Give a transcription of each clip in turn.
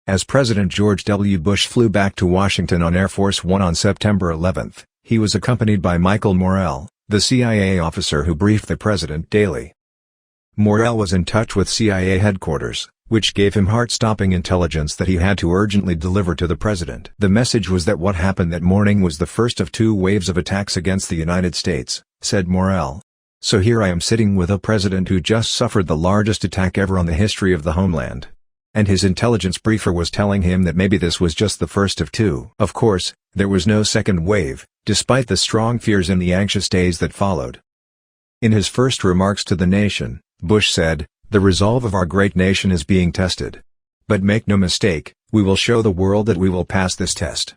As President George W. Bush flew back to Washington on Air Force One on September 11, he was accompanied by Michael Morell, the CIA officer who briefed the president daily. Morell was in touch with CIA headquarters, which gave him heart-stopping intelligence that he had to urgently deliver to the president. The message was that what happened that morning was the first of 2 waves of attacks against the United States, said Morell. So here I am sitting with a president who just suffered the largest attack ever on the history of the homeland. And his intelligence briefer was telling him that maybe this was just the first of 2. Of course, there was no second wave, despite the strong fears in the anxious days that followed. In his first remarks to the nation, Bush said, "The resolve of our great nation is being tested. But make no mistake, we will show the world that we will pass this test."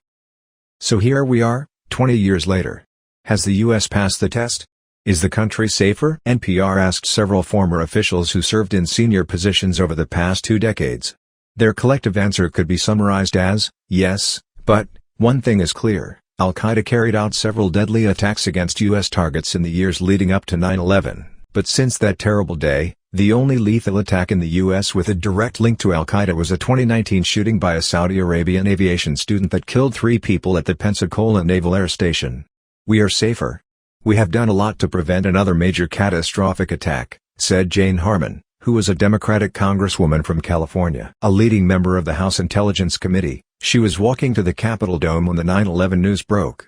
So here we are, 20 years later. Has the U.S. passed the test? Is the country safer? NPR asked several former officials who served in senior positions over the past 2 decades. Their collective answer could be summarized as, yes, but, one thing is clear, Al-Qaeda carried out several deadly attacks against U.S. targets in the years leading up to 9/11, but since that terrible day, the only lethal attack in the U.S. with a direct link to Al-Qaeda was a 2019 shooting by a Saudi Arabian aviation student that killed 3 people at the Pensacola Naval Air Station. We are safer. We have done a lot to prevent another major catastrophic attack, said Jane Harman, who was a Democratic congresswoman from California. A leading member of the House Intelligence Committee, she was walking to the Capitol dome when the 9/11 news broke.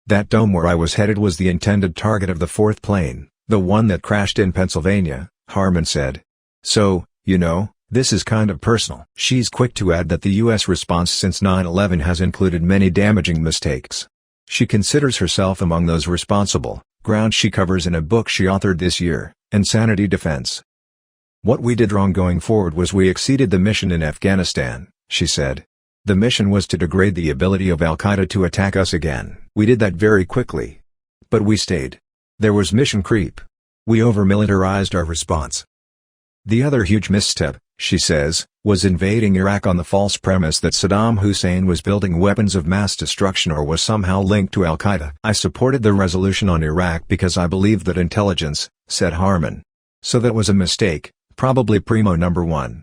That dome where I was headed was the intended target of the 4th plane, the one that crashed in Pennsylvania, Harman said. So, this is kind of personal. She's quick to add that the U.S. response since 9/11 has included many damaging mistakes. She considers herself among those responsible, ground she covers in a book she authored this year, Insanity Defense. What we did wrong going forward was we exceeded the mission in Afghanistan, she said. The mission was to degrade the ability of Al-Qaeda to attack us again. We did that very quickly. But we stayed. There was mission creep. We over-militarized our response. The other huge misstep, she says, was invading Iraq on the false premise that Saddam Hussein was building weapons of mass destruction or was somehow linked to Al-Qaeda. I supported the resolution on Iraq because I believed that intelligence, said Harman. So that was a mistake, probably primo number 1.